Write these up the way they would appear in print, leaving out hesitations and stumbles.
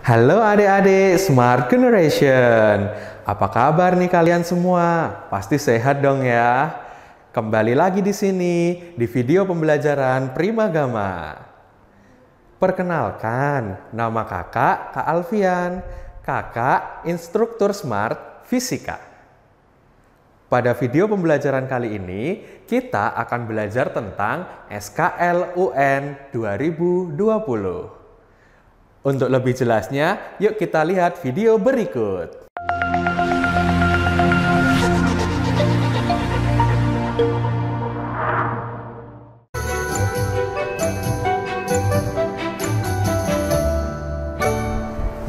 Halo adik-adik Smart Generation. Apa kabar nih kalian semua? Pasti sehat dong ya. Kembali lagi di sini di video pembelajaran Primagama. Perkenalkan, nama kakak Kak Alfian. Kakak instruktur Smart Fisika. Pada video pembelajaran kali ini, kita akan belajar tentang SKL UN 2020. Untuk lebih jelasnya, yuk kita lihat video berikut.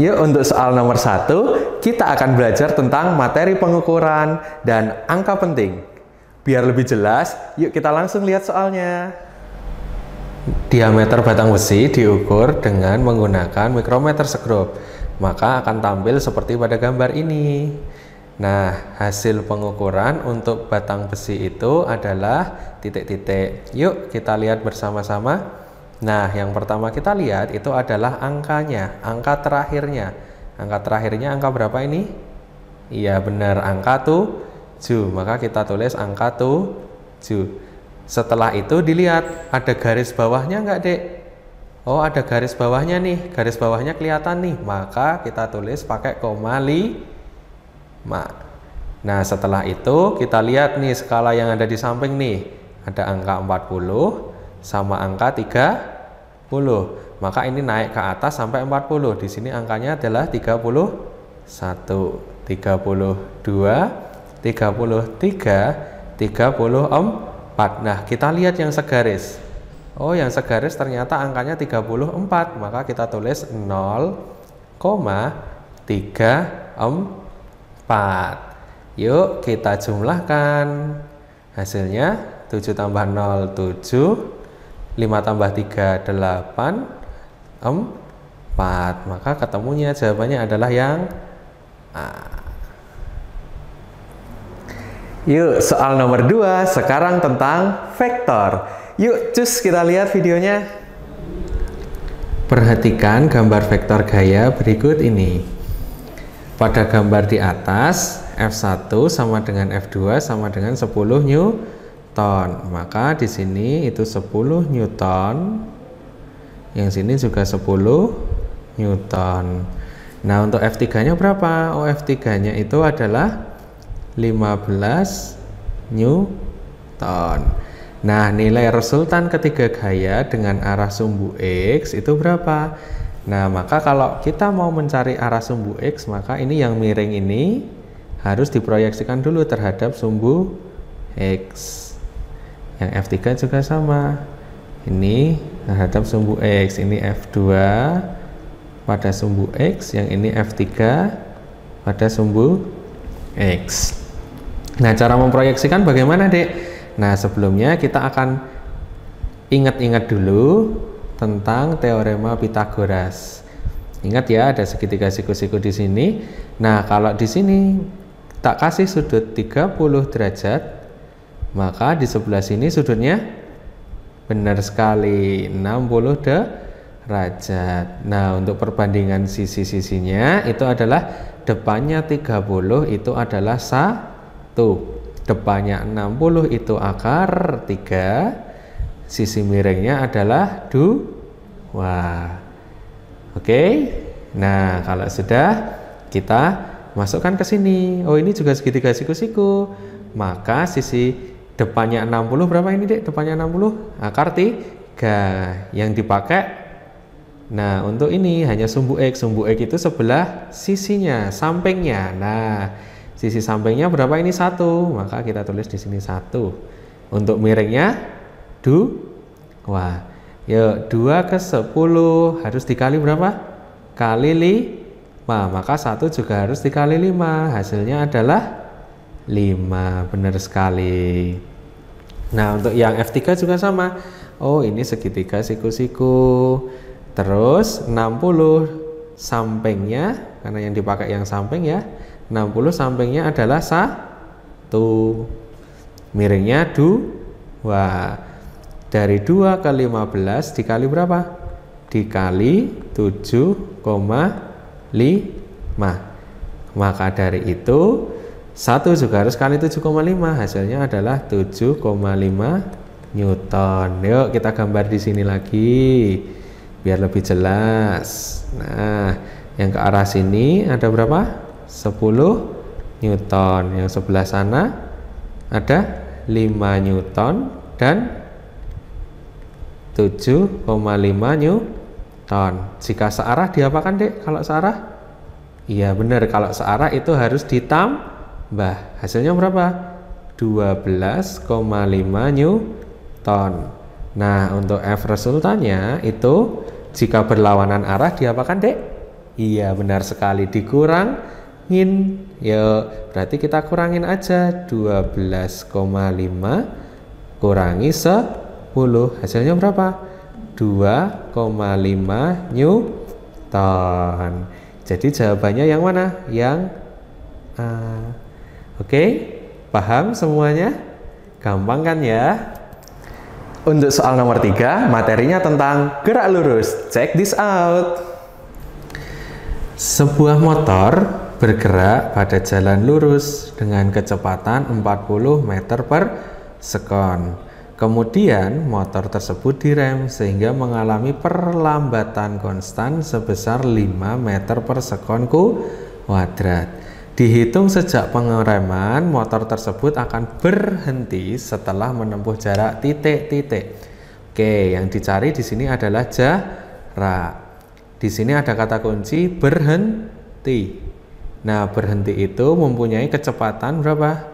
Yuk, untuk soal nomor 1, kita akan belajar tentang materi pengukuran dan angka penting. Biar lebih jelas, yuk kita langsung lihat soalnya. Diameter batang besi diukur dengan menggunakan mikrometer skrup, maka akan tampil seperti pada gambar ini. Nah, hasil pengukuran untuk batang besi itu adalah titik-titik. Yuk kita lihat bersama-sama. Nah, yang pertama kita lihat itu adalah angkanya, angka terakhirnya. Angka terakhirnya angka berapa ini? Iya benar, angka 7. Maka kita tulis angka 7. Setelah itu dilihat ada garis bawahnya nggak dek? Oh, ada garis bawahnya nih, garis bawahnya kelihatan nih, maka kita tulis pakai koma 5. Nah, setelah itu kita lihat nih skala yang ada di samping nih, ada angka 40 sama angka 30, maka ini naik ke atas sampai 40. Di sini angkanya adalah 31, 32, 33, 34. Nah, kita lihat yang segaris. Oh, yang segaris ternyata angkanya 34, maka kita tulis 0,34. Yuk kita jumlahkan. Hasilnya 7 tambah 0, 7. 5 tambah 3, 8. 4. Maka ketemunya jawabannya adalah yang A. Yuk, soal nomor 2 sekarang tentang vektor. Yuk, cus kita lihat videonya. Perhatikan gambar vektor gaya berikut ini. Pada gambar di atas, F1 sama dengan F2 sama dengan 10 Newton. Maka di sini itu 10 Newton. Yang sini juga 10 Newton. Nah, untuk F3-nya berapa? Oh, F3-nya itu adalah 15 Newton. Nah, nilai resultan ketiga gaya dengan arah sumbu X itu berapa? Nah, maka kalau kita mau mencari arah sumbu X, maka ini yang miring ini harus diproyeksikan dulu terhadap sumbu X. Yang F3 juga sama. Ini terhadap sumbu X. Ini F2 pada sumbu X, yang ini F3 pada sumbu X. Nah, cara memproyeksikan bagaimana dek? Nah, sebelumnya kita akan ingat-ingat dulu tentang teorema Pythagoras. Ingat ya, ada segitiga siku-siku di sini. Nah, kalau di sini tak kasih sudut 30 derajat, maka di sebelah sini sudutnya benar sekali 60 derajat. Nah, untuk perbandingan sisi-sisinya itu adalah depannya 30 itu adalah 1. Depannya 60 itu akar 3. Sisi miringnya adalah 2. Oke. Nah, kalau sudah kita masukkan ke sini. Oh, ini juga segitiga siku-siku. Maka sisi depannya 60 berapa ini dek? Depannya 60 akar 3. Yang dipakai, nah, untuk ini hanya sumbu X. Sumbu X itu sebelah sisinya, sampingnya. Nah, sisi sampingnya berapa ini? 1. Maka kita tulis di sini 1. Untuk miringnya 2. Yuk, 2 ke 10 harus dikali berapa? Kali 5. Maka 1 juga harus dikali 5. Hasilnya adalah 5. Benar sekali. Nah, untuk yang F3 juga sama. Oh, ini segitiga siku-siku. Terus 60 sampingnya, karena yang dipakai yang samping ya, 60 sampingnya adalah 1. Miringnya 2. Dari 2 ke 15 dikali berapa? Dikali 7,5. Maka dari itu 1 juga harus kali 7,5, hasilnya adalah 7,5 Newton. Yuk kita gambar di sini lagi biar lebih jelas. Nah, yang ke arah sini ada berapa? 10 Newton. Yang sebelah sana ada 5 Newton dan 7,5 Newton. Jika searah diapakan, Dek? Kalau searah? Iya benar, kalau searah itu harus ditambah. Hasilnya berapa? 12,5 Newton. Nah, untuk F resultannya itu jika berlawanan arah diapakan, Dek? Iya benar sekali, dikurangin. Ya, berarti kita kurangin aja 12,5 kurangi 10. Hasilnya berapa? 2,5 Newton. Jadi jawabannya yang mana? Yang A. Oke, paham semuanya? Gampang kan ya? Untuk soal nomor 3, materinya tentang gerak lurus. Check this out. Sebuah motor bergerak pada jalan lurus dengan kecepatan 40 meter per sekon. Kemudian motor tersebut direm sehingga mengalami perlambatan konstan sebesar 5 meter per sekon kuadrat. Dihitung sejak pengereman, motor tersebut akan berhenti setelah menempuh jarak titik-titik. Oke, yang dicari di sini adalah jarak. Di sini ada kata kunci berhenti. Nah, berhenti itu mempunyai kecepatan berapa?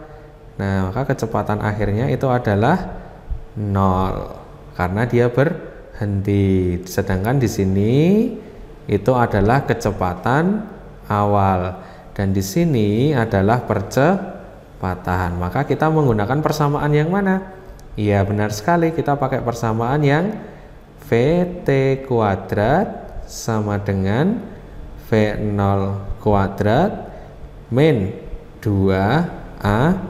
Nah, maka kecepatan akhirnya itu adalah 0 karena dia berhenti. Sedangkan di sini itu adalah kecepatan awal dan di sini adalah percepatan. Maka kita menggunakan persamaan yang mana? Iya benar sekali, kita pakai persamaan yang VT kuadrat sama dengan V0 kuadrat min 2AS.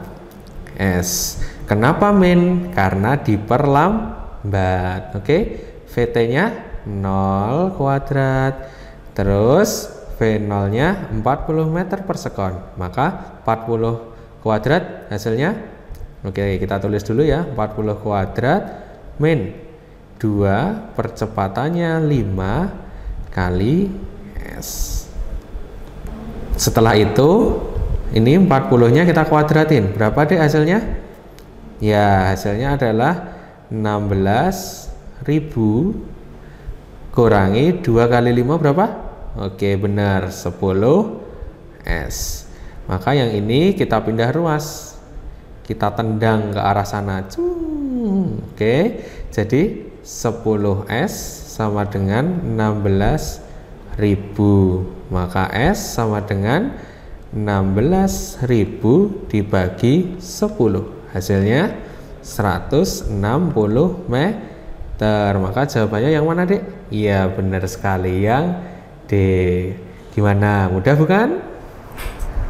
Kenapa min? Karena diperlambat. Oke, VT-nya 0 kuadrat. Terus V0 nya 40 meter per sekon. Maka 40 kuadrat hasilnya. Oke, kita tulis dulu ya. 40 kuadrat min 2, percepatannya 5 kali S. Setelah itu ini 40-nya kita kuadratin. Berapa deh hasilnya? Ya, hasilnya adalah 16.000 kurangi 2 kali 5 berapa? Oke, benar 10 S. Maka yang ini kita pindah ruas. Kita tendang ke arah sana. Oke, jadi 10 S sama dengan 16.000. Maka S sama dengan 16.000 dibagi 10. Hasilnya 160 meter. Maka jawabannya yang mana, Dek? Iya benar sekali, yang D. Gimana? Mudah bukan?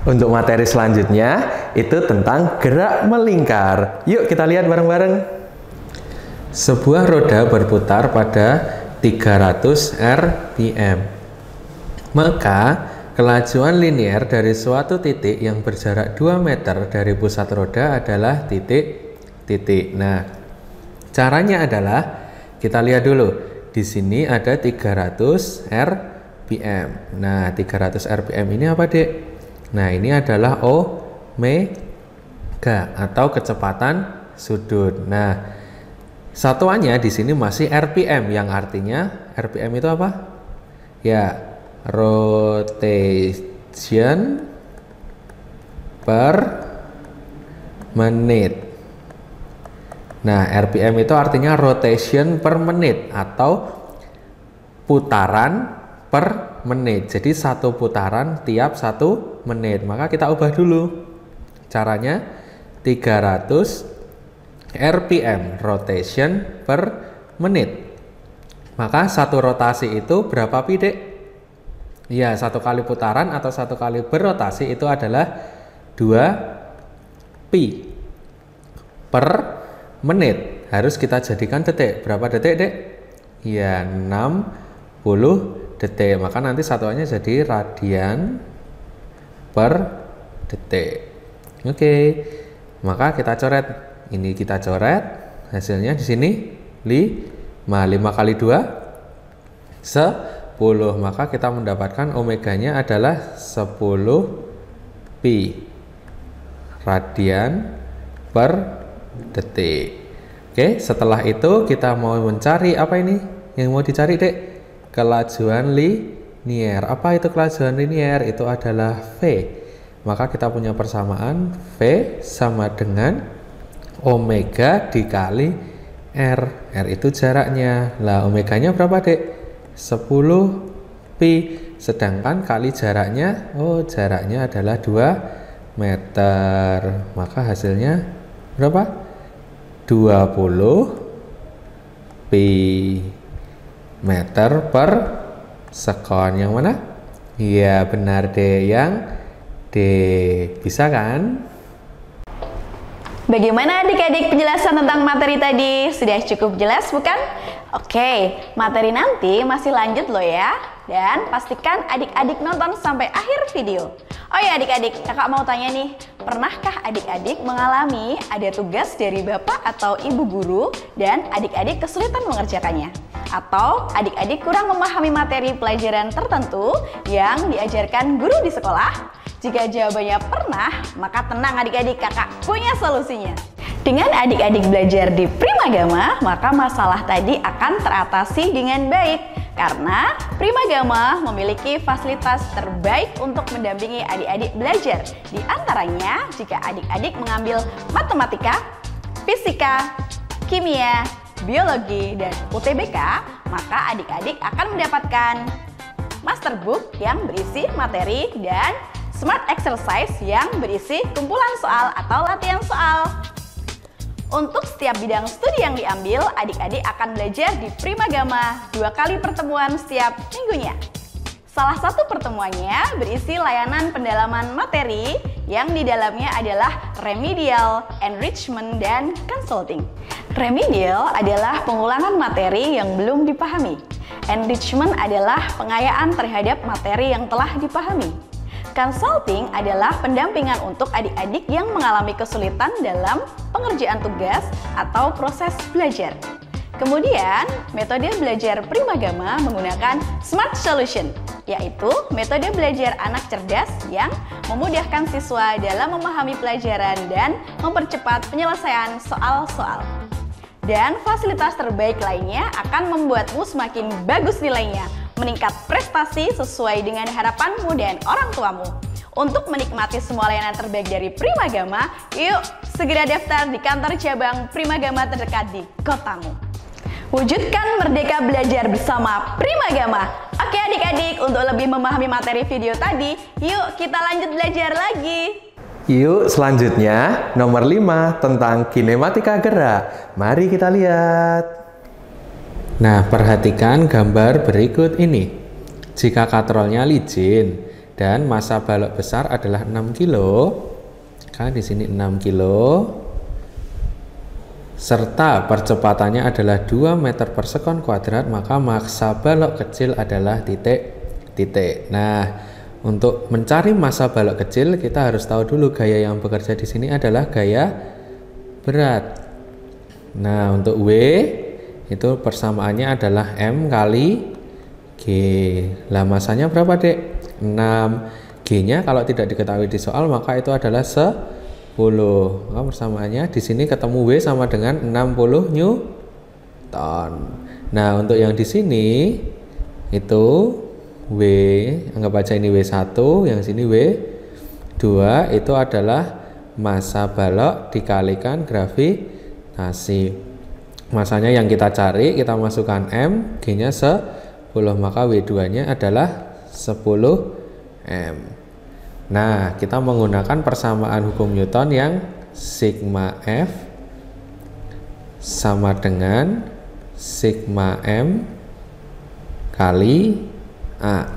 Untuk materi selanjutnya itu tentang gerak melingkar. Yuk kita lihat bareng-bareng. Sebuah roda berputar pada 300 rpm. Maka kelajuan linier dari suatu titik yang berjarak 2 meter dari pusat roda adalah titik-titik. Nah, caranya adalah kita lihat dulu. Di sini ada 300 rpm. Nah, 300 rpm ini apa, Dek? Nah, ini adalah omega atau kecepatan sudut. Nah, satuannya di sini masih rpm, yang artinya rpm itu apa? Ya, rotation per menit. Nah, RPM itu artinya rotation per menit atau putaran per menit. Jadi satu putaran tiap 1 menit. Maka kita ubah dulu. Caranya 300 RPM rotation per menit. Maka satu rotasi itu berapa pi, Dek? Ya, 1 kali putaran atau 1 kali berrotasi itu adalah 2 pi per menit. Harus kita jadikan detik. Berapa detik, Dek? Ya, 60 detik. Maka nanti satuannya jadi radian per detik. Oke. Maka kita coret. Ini kita coret. Hasilnya di sini 5 kali 2 10. Maka kita mendapatkan omeganya adalah 10 pi radian per detik. Oke, setelah itu kita mau mencari apa ini? Yang mau dicari, Dek? Kelajuan linier. Apa itu kelajuan linier? Itu adalah V. Maka kita punya persamaan V sama dengan omega dikali R. R itu jaraknya. Lah, omeganya berapa, Dek? 10 pi. Sedangkan kali jaraknya, jaraknya adalah 2 meter. Maka hasilnya berapa? 20 pi meter per sekon. Yang mana? Iya, benar deh, yang D. Bisa kan? Bagaimana adik-adik penjelasan tentang materi tadi? Sudah cukup jelas bukan? Oke, materi nanti masih lanjut loh ya. Dan pastikan adik-adik nonton sampai akhir video. Oh ya adik-adik, kakak mau tanya nih, pernahkah adik-adik mengalami ada tugas dari bapak atau ibu guru dan adik-adik kesulitan mengerjakannya? Atau adik-adik kurang memahami materi pelajaran tertentu yang diajarkan guru di sekolah? Jika jawabannya pernah, maka tenang adik-adik, kakak punya solusinya. Dengan adik-adik belajar di Primagama, maka masalah tadi akan teratasi dengan baik. Karena Primagama memiliki fasilitas terbaik untuk mendampingi adik-adik belajar. Di antaranya, jika adik-adik mengambil matematika, fisika, kimia, biologi, dan UTBK, maka adik-adik akan mendapatkan masterbook yang berisi materi dan smart exercise yang berisi kumpulan soal atau latihan soal. Untuk setiap bidang studi yang diambil, adik-adik akan belajar di Primagama 2 kali pertemuan setiap minggunya. Salah satu pertemuannya berisi layanan pendalaman materi yang di dalamnya adalah remedial, enrichment, dan consulting. Remedial adalah pengulangan materi yang belum dipahami. Enrichment adalah pengayaan terhadap materi yang telah dipahami. Consulting adalah pendampingan untuk adik-adik yang mengalami kesulitan dalam pengerjaan tugas atau proses belajar. Kemudian, metode belajar Primagama menggunakan Smart Solution, yaitu metode belajar anak cerdas yang memudahkan siswa dalam memahami pelajaran dan mempercepat penyelesaian soal-soal. Dan fasilitas terbaik lainnya akan membuatmu semakin bagus nilainya, meningkat prestasi sesuai dengan harapanmu dan orang tuamu. Untuk menikmati semua layanan terbaik dari Primagama, yuk segera daftar di kantor cabang Primagama terdekat di kotamu. Wujudkan merdeka belajar bersama Primagama. Oke adik-adik, untuk lebih memahami materi video tadi, yuk kita lanjut belajar lagi. Yuk selanjutnya nomor 5 tentang kinematika gerak. Mari kita lihat. Nah, perhatikan gambar berikut ini. Jika katrolnya licin dan massa balok besar adalah 6 kilo, kan di sini 6 kilo, serta percepatannya adalah 2 meter per sekon kuadrat, maka massa balok kecil adalah titik. Nah, untuk mencari massa balok kecil, kita harus tahu dulu gaya yang bekerja di sini adalah gaya berat. Nah, untuk W itu persamaannya adalah M kali G. Lah masanya berapa, Dek? 6. G-nya kalau tidak diketahui di soal maka itu adalah 10. Maka persamaannya di sini ketemu W sama dengan 60 Newton. Nah, untuk yang di sini itu W, anggap aja ini W1, yang sini W2, itu adalah massa balok dikalikan gravitasi. Masanya yang kita cari, kita masukkan M, G-nya 10, maka W2-nya adalah 10 M. Nah, kita menggunakan persamaan hukum Newton yang sigma F sama dengan sigma M kali A.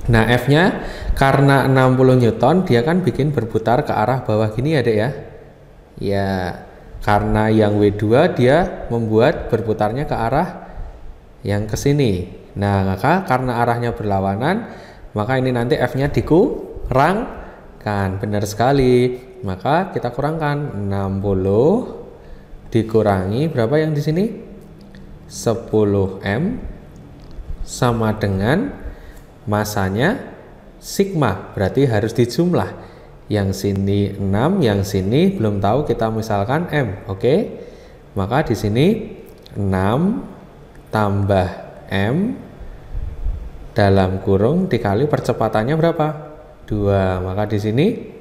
Nah, F-nya karena 60 Newton, dia kan bikin berputar ke arah bawah gini ya, Dek ya? Ya. Karena yang W2 dia membuat berputarnya ke arah yang ke sini. Nah, maka karena arahnya berlawanan, maka ini nanti F-nya dikurangkan. Benar sekali. Maka kita kurangkan 60 dikurangi berapa yang di sini? 10M sama dengan masanya sigma. Berarti harus dijumlah. Yang sini 6, yang sini belum tahu, kita misalkan M. Oke. Maka di sini 6 tambah M dalam kurung dikali percepatannya berapa? 2. Maka di sini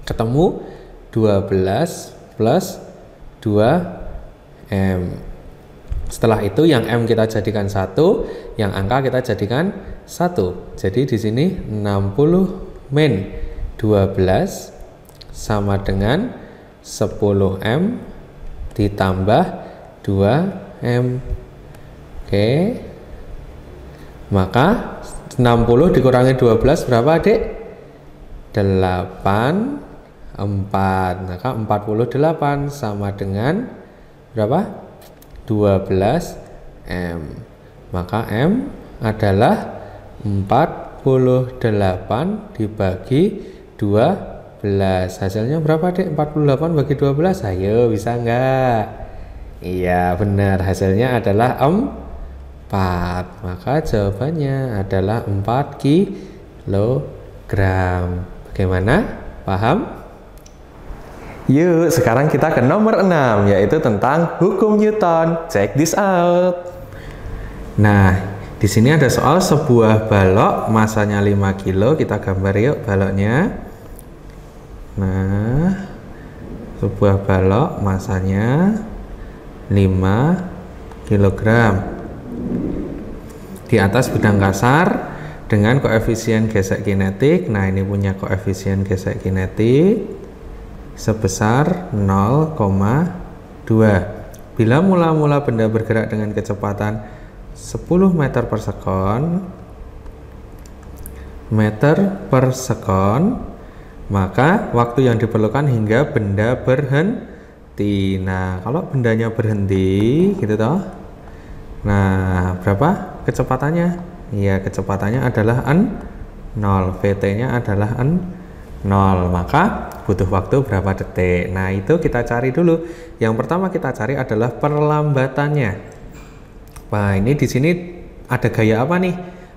ketemu 12 plus 2M. Setelah itu yang M kita jadikan 1, yang angka kita jadikan 1. Jadi di sini 60 min 12 sama dengan 10M ditambah 2M. Oke. Maka 60 dikurangi 12 berapa, Adik? 84. Maka 48 sama dengan berapa? 12M. Maka M adalah 48 dibagi 12. Hasilnya berapa, Dek? 48 bagi 12. Ayo, bisa enggak? Iya, benar. Hasilnya adalah 4. Maka jawabannya adalah 4 kilogram. Bagaimana? Paham? Yuk, sekarang kita ke nomor 6, yaitu tentang hukum Newton. Check this out. Nah, di sini ada soal sebuah balok masanya 5 kilo. Kita gambar yuk baloknya. Nah, sebuah balok masanya 5 kilogram. Di atas bidang kasar dengan koefisien gesek kinetik. Nah, ini punya koefisien gesek kinetik sebesar 0,2. Bila mula-mula benda bergerak dengan kecepatan 10 meter per sekon, maka waktu yang diperlukan hingga benda berhenti. Nah, kalau bendanya berhenti gitu toh. Nah, berapa kecepatannya? Iya, kecepatannya adalah 0. VT-nya adalah 0. Maka butuh waktu berapa detik? Nah, itu kita cari dulu. Yang pertama kita cari adalah perlambatannya. Nah, ini di sini ada gaya apa nih?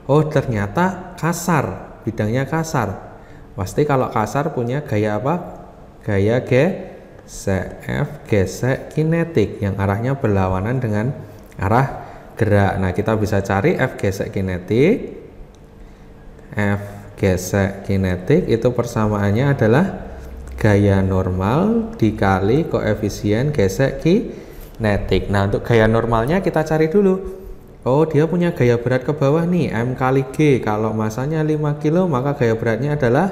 Oh, ternyata kasar. Bidangnya kasar. Pasti kalau kasar punya gaya apa? Gaya gesek. F gesek kinetik yang arahnya berlawanan dengan arah gerak. Nah, kita bisa cari F gesek kinetik. F gesek kinetik itu persamaannya adalah gaya normal dikali koefisien gesek kinetik. Nah, untuk gaya normalnya kita cari dulu. Oh, dia punya gaya berat ke bawah nih, M kali G. Kalau masanya 5 kilo, maka gaya beratnya adalah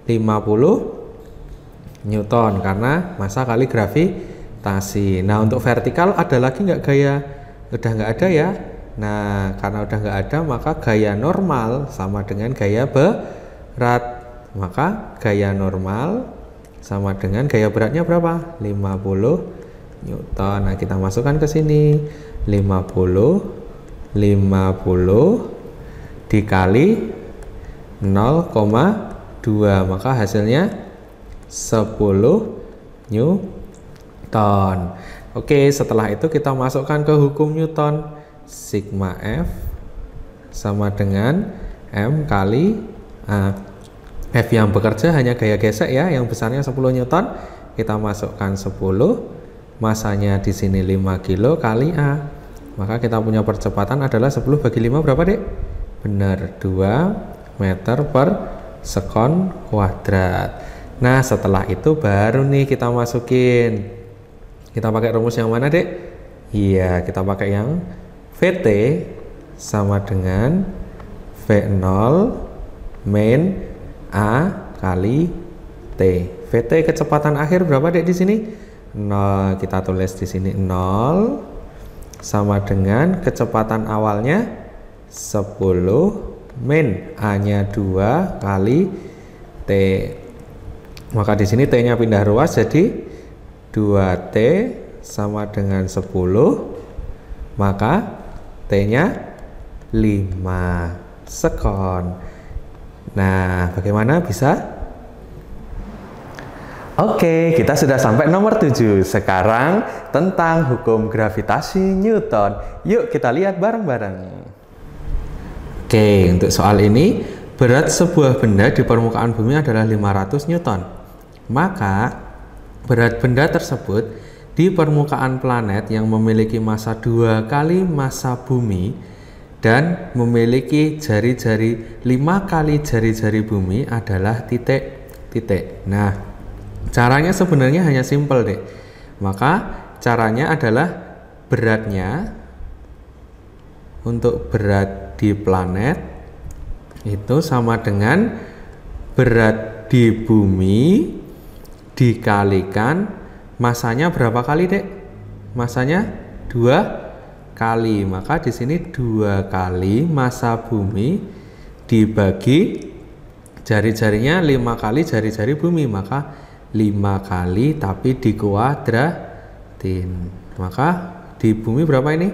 50 Newton karena massa kali gravitasi. Nah, untuk vertikal ada lagi nggak gaya? Udah nggak ada ya. Nah, karena udah nggak ada, maka gaya normal sama dengan gaya berat. Maka gaya normal sama dengan gaya beratnya berapa? 50 Newton. Nah, kita masukkan ke sini. 50 dikali 0,2. Maka hasilnya 10 Newton. Oke, setelah itu kita masukkan ke hukum Newton. Sigma F sama dengan M kali A. F yang bekerja hanya gaya gesek ya, yang besarnya 10 Newton. Kita masukkan 10, masanya di sini 5 kilo kali A. Maka kita punya percepatan adalah 10 bagi 5 berapa, Dek? Benar, 2 meter per sekon kuadrat. Nah, setelah itu baru nih kita masukin. Kita pakai rumus yang mana, Dek? Iya, kita pakai yang VT sama dengan V0 min A kali T. VT kecepatan akhir berapa, Dek, di sini? 0. Kita tulis di sini 0 sama dengan kecepatan awalnya 10 min A-nya 2 kali T. Maka di sini T-nya pindah ruas jadi 2T sama dengan 10. Maka T-nya sekon. Nah, bagaimana bisa? Oke, kita sudah sampai nomor 7. Sekarang tentang hukum gravitasi Newton. Yuk kita lihat bareng-bareng. Oke, untuk soal ini, berat sebuah benda di permukaan bumi adalah 500 Newton. Maka, berat benda tersebut di permukaan planet yang memiliki massa 2 kali massa bumi dan memiliki jari-jari 5 kali jari-jari bumi adalah titik-titik. Nah, caranya sebenarnya hanya simpel deh. Maka caranya adalah beratnya untuk berat di planet itu sama dengan berat di bumi dikalikan masanya berapa kali, Dek? Masanya 2 kali. Maka di sini 2 kali massa bumi dibagi jari-jarinya 5 kali jari-jari bumi, maka 5 kali tapi dikuadratin. Maka di bumi berapa ini?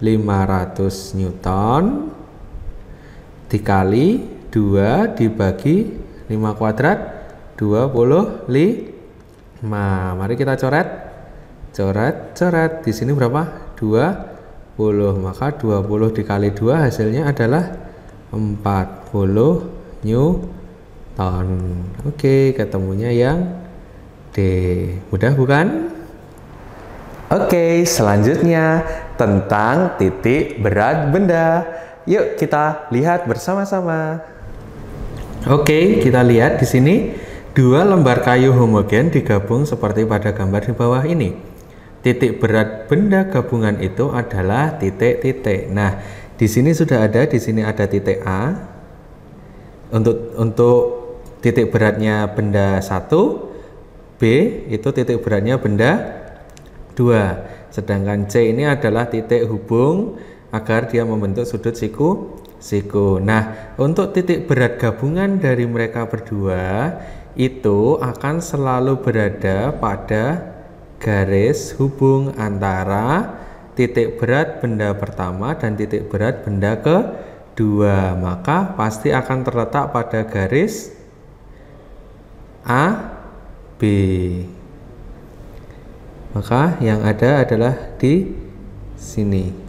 500 Newton dikali 2 dibagi 5 kuadrat 25. Mari kita coret. Di sini berapa? 20. Maka 20 dikali 2 hasilnya adalah 40 Newton. Oke, ketemunya yang D. Mudah bukan? Oke, selanjutnya tentang titik berat benda. Yuk kita lihat bersama-sama. Oke, kita lihat di sini 2 lembar kayu homogen digabung seperti pada gambar di bawah ini. Titik berat benda gabungan itu adalah titik-titik. Nah, di sini sudah ada, di sini ada titik A. Untuk titik beratnya benda 1, B itu titik beratnya benda 2. Sedangkan C ini adalah titik hubung agar dia membentuk sudut siku. Nah, untuk titik berat gabungan dari mereka berdua itu akan selalu berada pada garis hubung antara titik berat benda pertama dan titik berat benda kedua. Maka pasti akan terletak pada garis A, B. Maka yang ada adalah di sini.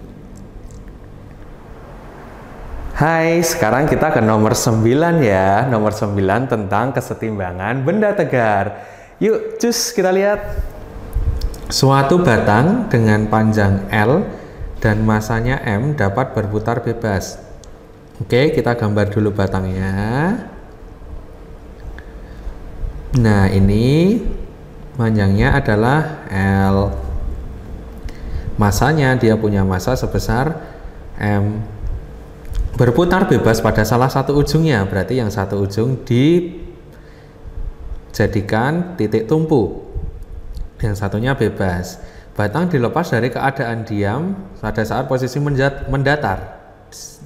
Hai, sekarang kita ke nomor 9 ya. Nomor 9 tentang kesetimbangan benda tegar. Yuk, cus kita lihat. Suatu batang dengan panjang L dan masanya M dapat berputar bebas. Oke, kita gambar dulu batangnya. Nah, ini panjangnya adalah L. Masanya dia punya massa sebesar M. Berputar bebas pada salah satu ujungnya, berarti yang satu ujung dijadikan titik tumpu, yang satunya bebas. Batang dilepas dari keadaan diam pada saat posisi mendatar.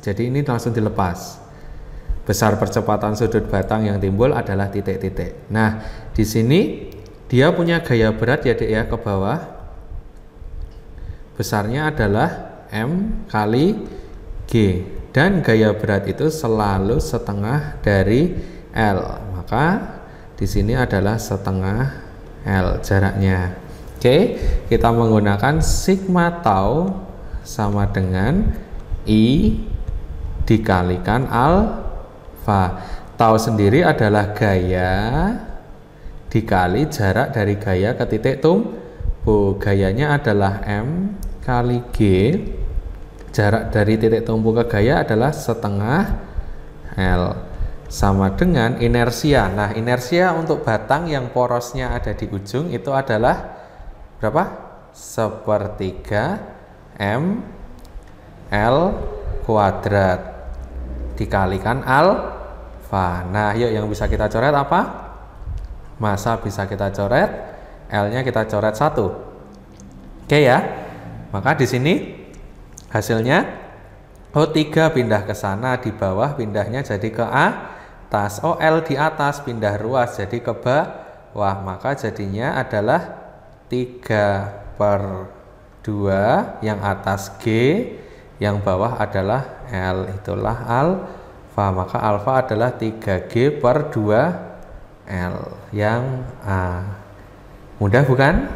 Jadi ini langsung dilepas. Besar percepatan sudut batang yang timbul adalah titik-titik. Nah, di sini dia punya gaya berat ya, Dek, ya, ke bawah. Besarnya adalah M kali G. Dan gaya berat itu selalu setengah dari L. Maka di sini adalah setengah L jaraknya. Oke, kita menggunakan sigma tau sama dengan I dikalikan alfa. Tau sendiri adalah gaya dikali jarak dari gaya ke titik tumpu. Gayanya adalah M kali G. Jarak dari titik tumpu ke gaya adalah setengah L, sama dengan inersia. Nah, inersia untuk batang yang porosnya ada di ujung itu adalah berapa? 1/3 M L kuadrat dikalikan alfa. Nah, yuk yang bisa kita coret apa? Massa bisa kita coret, L-nya kita coret 1. Oke ya. Maka di sini hasilnya O3 pindah ke sana, di bawah pindahnya jadi ke atas. OL di atas pindah ruas jadi ke bawah. Maka jadinya adalah 3/2, yang atas G, yang bawah adalah L, itulah alfa. Maka alfa adalah 3G per 2L yang A. Mudah bukan?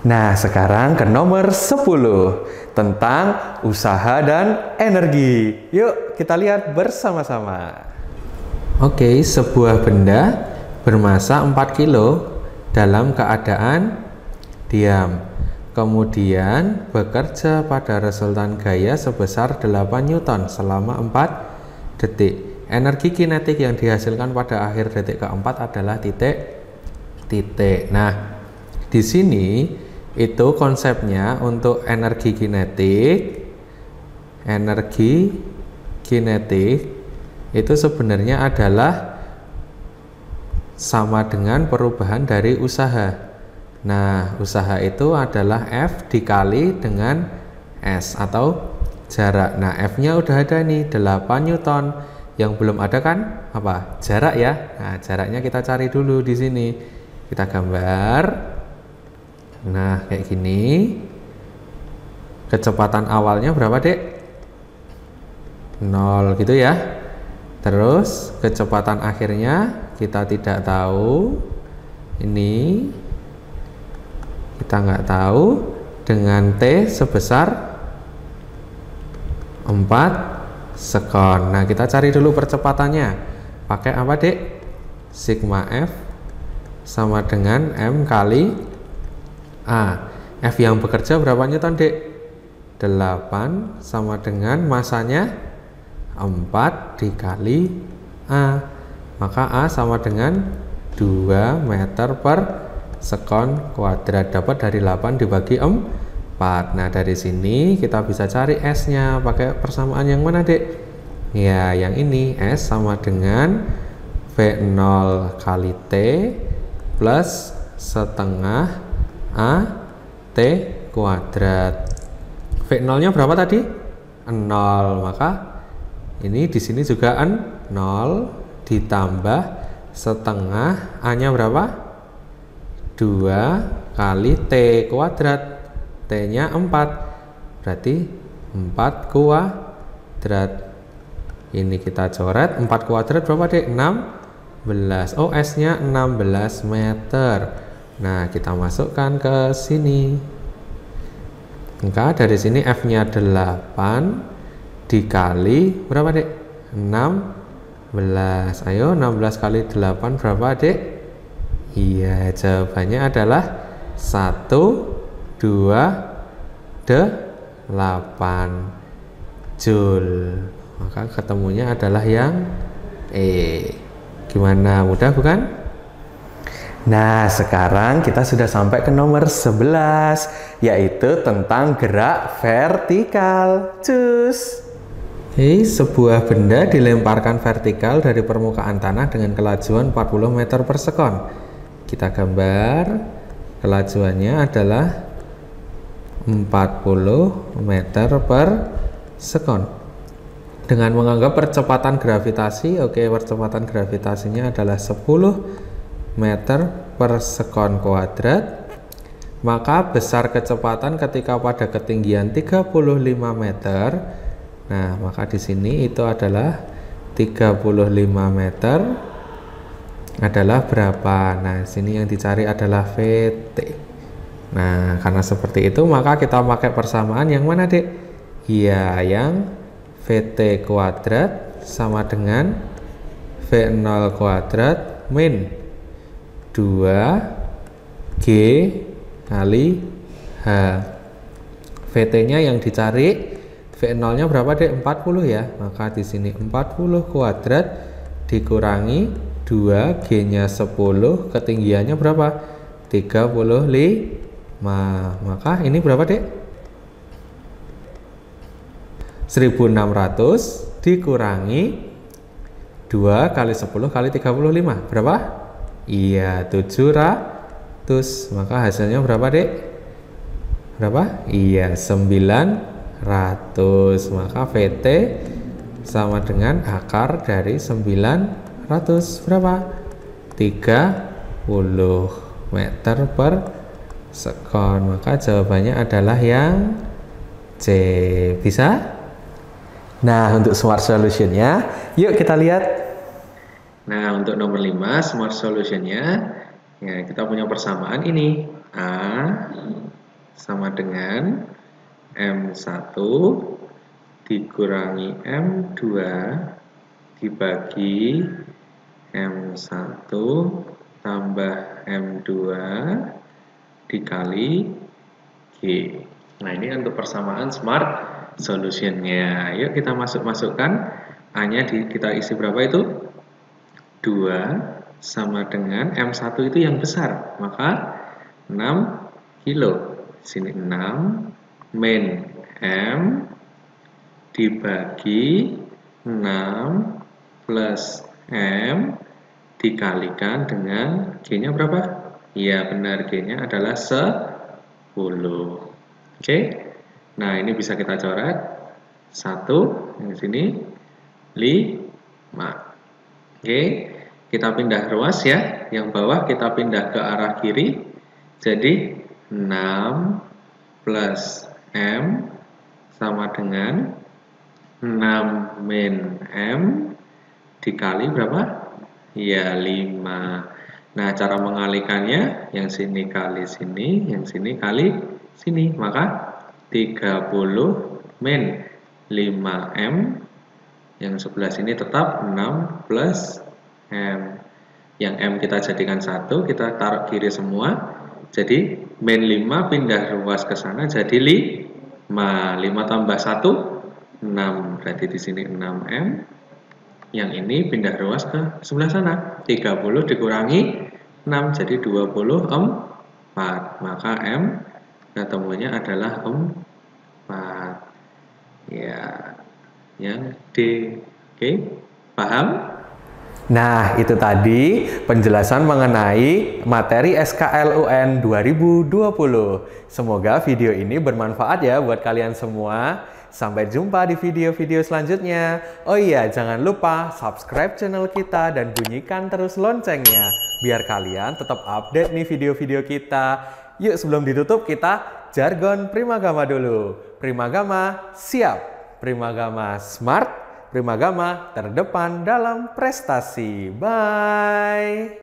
Nah, sekarang ke nomor 10 tentang usaha dan energi. Yuk kita lihat bersama-sama. Oke, sebuah benda bermasa 4 kilo dalam keadaan diam, kemudian bekerja pada resultan gaya sebesar 8 Newton selama 4 detik. Energi kinetik yang dihasilkan pada akhir detik keempat adalah titik. Nah, di sini itu konsepnya untuk energi kinetik itu sebenarnya adalah sama dengan perubahan dari usaha. Nah, usaha itu adalah F dikali dengan S atau jarak. Nah, F-nya udah ada nih 8 Newton. Yang belum ada kan apa? Jarak ya. Nah, jaraknya kita cari dulu di sini. Kita gambar. Nah, kayak gini. Kecepatan awalnya berapa, Dek? 0 gitu ya. Terus kecepatan akhirnya kita tidak tahu. Ini kita nggak tahu, dengan T sebesar 4 sekon. Nah, kita cari dulu percepatannya. Pakai apa, Dek? Sigma F sama dengan M kali A. F yang bekerja berapa Newton, Dek? 8 sama dengan masanya 4 dikali A. Maka A sama dengan 2 meter per sekon kuadrat. Dapat dari 8 dibagi 4. Nah, dari sini kita bisa cari S-nya. Pakai persamaan yang mana, Dek? Ya, yang ini. S sama dengan V0 kali T plus setengah A T kuadrat. V0-nya berapa tadi? 0. Maka ini di sini juga 0 ditambah setengah A-nya berapa? 2 kali T kuadrat. T-nya 4. Berarti 4 kuadrat. Ini kita coret. 4 kuadrat berapa, Dek? 16. Oh, S-nya 16 meter. Nah, kita masukkan ke sini. Maka dari sini F-nya 8 dikali berapa, Dek? 16. Ayo, 16 kali 8 berapa, Dek? Iya, jawabannya adalah 128 Joule. Maka ketemunya adalah yang E. Gimana, mudah bukan? Nah, sekarang kita sudah sampai ke nomor 11, yaitu tentang gerak vertikal. Cus. Sebuah benda dilemparkan vertikal dari permukaan tanah dengan kelajuan 40 meter per sekon. Kita gambar. Kelajuannya adalah 40 meter per sekon. Dengan menganggap percepatan gravitasi, percepatan gravitasinya adalah 10 meter per sekon kuadrat, maka besar kecepatan ketika pada ketinggian 35 meter. Nah, maka di sini itu adalah 35 meter adalah berapa? Nah, sini yang dicari adalah VT. Nah, karena seperti itu maka kita pakai persamaan yang mana, Dek? Iya, yang VT kuadrat sama dengan V0 kuadrat min 2G kali H. VT-nya yang dicari, V0-nya berapa, Dek? 40 ya. Maka di sini 40 kuadrat dikurangi 2G-nya 10, ketinggiannya berapa? 35. Maka ini berapa, Dek? 1600 dikurangi 2 kali 10 kali 35. Berapa? Iya, 700. Maka hasilnya berapa, Dek? Berapa? Iya, 900. Maka VT sama dengan akar dari 900. Berapa? 30 meter per sekon. Maka jawabannya adalah yang C. Bisa? Nah, untuk smart solution-nya, yuk kita lihat. Nah, untuk nomor 5, smart solution-nya, ya, kita punya persamaan ini. A sama dengan M1 dikurangi M2 dibagi M1 tambah M2 dikali G. Nah, ini untuk persamaan smart solution-nya. Yuk kita masukkan. A-nya kita isi berapa itu? 2 sama dengan M1 itu yang besar. Maka 6 kilo. Sini 6 min M dibagi 6 plus M dikalikan dengan G-nya berapa? Ya benar, G-nya adalah 10. Oke. Nah, ini bisa kita coret. 1 yang di sini 5. Oke. Kita pindah ruas ya. Yang bawah kita pindah ke arah kiri. Jadi 6 plus M sama dengan 6 min M dikali berapa? Ya 5. Nah, cara mengalikannya yang sini kali sini, yang sini kali sini. Maka 30 min 5M, yang sebelah sini tetap 6 plus M. Yang M kita jadikan 1, kita taruh kiri semua. Jadi min 5 pindah ruas ke sana jadi 5. 5 tambah 1 6. Berarti di sini 6M. Yang ini pindah ruas ke sebelah sana. 30 dikurangi 6 jadi 24. Maka M ketemunya adalah 4. Ya, yang D. Oke, paham? Nah, itu tadi penjelasan mengenai materi SKLUN 2020. Semoga video ini bermanfaat ya buat kalian semua. Sampai jumpa di video-video selanjutnya. Oh iya, jangan lupa subscribe channel kita dan bunyikan terus loncengnya, biar kalian tetap update nih video-video kita. Yuk, sebelum ditutup kita jargon Primagama dulu. Primagama siap, Primagama smart, Primagama terdepan dalam prestasi. Bye!